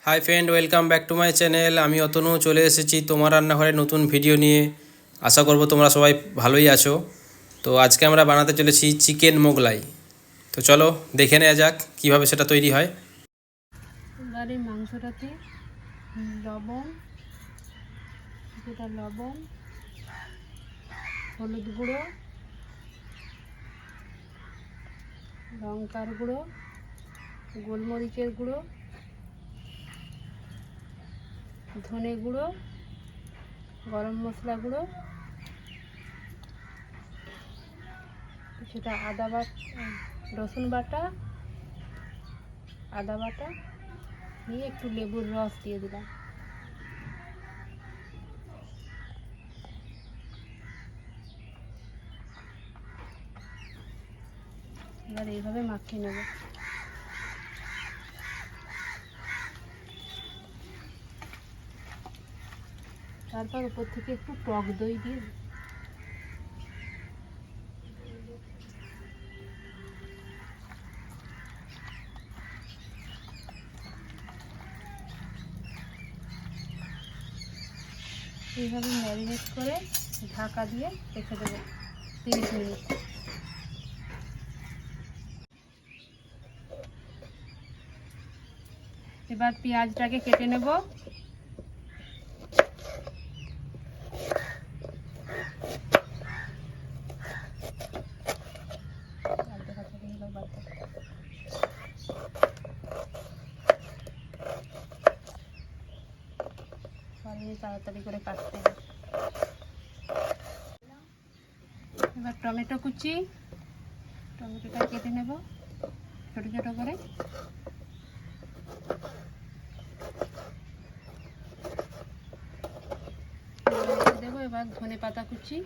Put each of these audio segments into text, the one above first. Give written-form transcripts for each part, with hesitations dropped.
Hi friend, welcome back to my channel. আমি অতনু চলে এসেছি তোমার রান্নাঘরে নতুন ভিডিও নিয়ে। আশা করব তোমরা সবাই ভালোই আছো। তো আজকে আমরা বানাতে চলেছি চিকেন মোগলাই। তো চলো দেখে নেওয়া যাক কীভাবে সেটা তৈরি হয়। এবার এই মাংসটাতে লবণ, কিছুটা লবণ, হলুদ গুঁড়ো, লঙ্কার গুঁড়ো, গোলমরিচের গুঁড়ো, ধনে গুঁড়ো, গরম মশলা গুঁড়ো, কিছুটা রসুন বাটা, আদা বাটা নিয়ে একটু লেবুর রস দিয়ে দিলাম। এবার এইভাবে মাখিয়ে নেব। তারপর উপর থেকে একটু টক দই দিয়ে এইভাবে ম্যারিনেট করে ঢাকা দিয়ে রেখে দেবো 30 মিনিট। এবার পেঁয়াজটাকে কেটে নেব। তাড়াতাড়ি করে কাটতে হবে। এবার টমেটোটা কেটে নেব ছোট ছোট করে। দেবো এবার ধনে পাতা কুচি,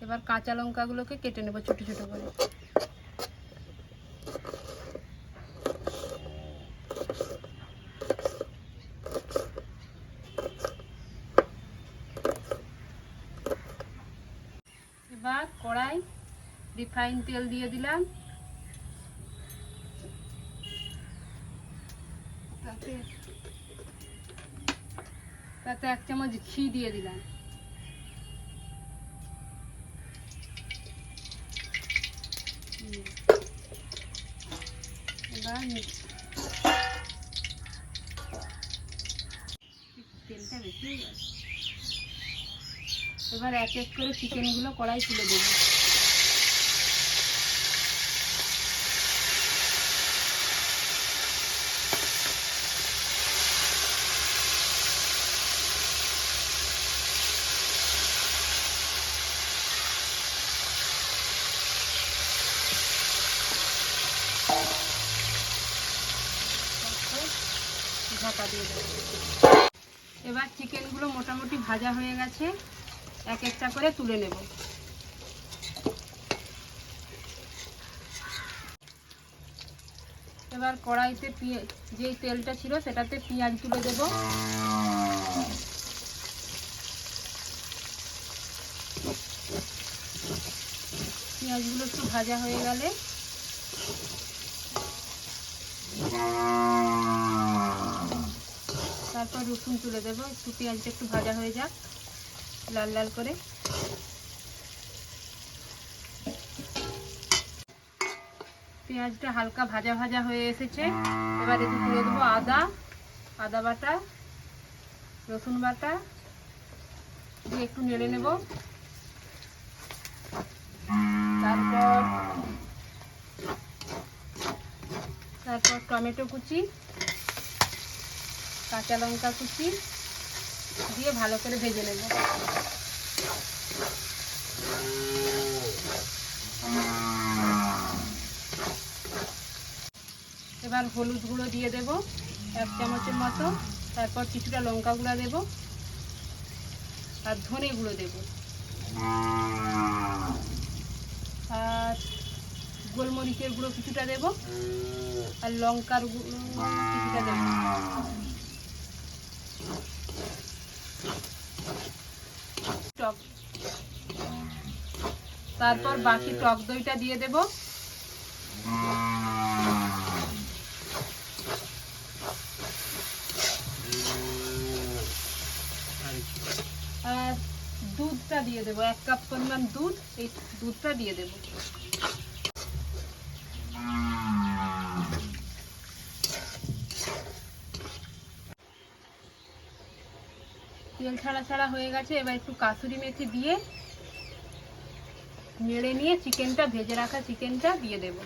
এবার কাঁচা লঙ্কাগুলোকে কেটে নেব ছোট ছোট করে। এবার কড়াই রিফাইন তেল দিয়ে দিলাম, তাতে 1 চামচ ঘি দিয়ে দিলাম। এবার তেলটা বেশি হয়ে গেছে। এবার এক এক করে চিকেনগুলো কড়াই তুলে দেবো। ঢাকা দিয়ে দেবো। এবার চিকেনগুলো মোটামুটি ভাজা হয়ে গেছে, এক একটা করে তুলে নেব। এবার কড়াইতে যেই তেলটা ছিল সেটাতে পেঁয়াজ তুলে দেব। পেঁয়াজগুলো একটু ভাজা হয়ে গেলে তারপর রসুন তুলে দেবো। একটু পেঁয়াজটা একটু ভাজা হয়ে যাক লাল লাল করে। পেঁয়াজটা হালকা ভাজা ভাজা হয়ে এসেছে। এবার একটু তুলে দেবো আদা বাটা, রসুন বাটা দিয়ে একটু নেড়ে নেব। তারপর টমেটো কুচি, কাঁচা লঙ্কা কুচি দিয়ে ভালো করে ভেজে নেব। এবার হলুদ গুঁড়ো দিয়ে দেব 1 চামচের মতো, তারপর কিছুটা লঙ্কা গুঁড়া দেব, আর ধনে গুঁড়ো দেব, আর গোলমরিচের গুঁড়ো কিছুটা দেব, আর লঙ্কার গুঁড়ো কিছুটা দেব। টক, তারপর বাকি টক দইটা দিয়ে দেব। আর দুধটা দিয়ে দেবো, 1 কাপ পরিমাণ দুধ, এই দুধটা দিয়ে দেব। তেল ছাড়া ছাড়া হয়ে গেছে, এবার একটু কাসুরি মেথি দিয়ে নেড়ে নিয়ে চিকেনটা, ভেজে রাখা চিকেনটা দিয়ে দেব।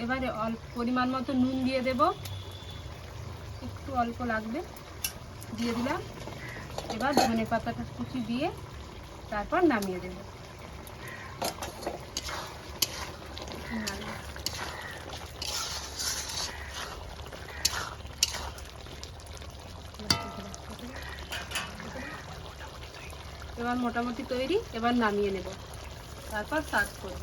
এবারে অল্প পরিমাণ মতো নুন দিয়ে দেব, একটু অল্প লাগবে, দিয়ে দিলাম। এবার ধনে পাতাটা কুচি দিয়ে তারপর নামিয়ে দেব। এবার মোটামুটি তৈরি, এবার নামিয়ে নেব, তারপর সার্ভ করব।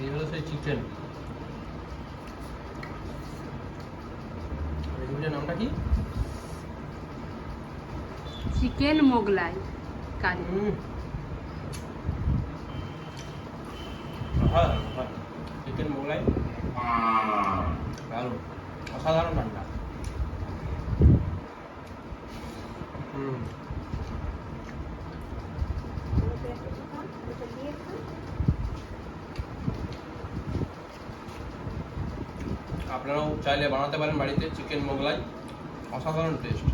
এই হলো সেই চিকেন। রেসিপিটার নামটা কি? চিকেন মোগলাই কারি। চিকেন মোগলাই দারুণ, অসাধারণ রান্না। আপনারাও চাইলে বানাতে পারেন বাড়িতে চিকেন মোগলাই, অসাধারণ টেস্ট।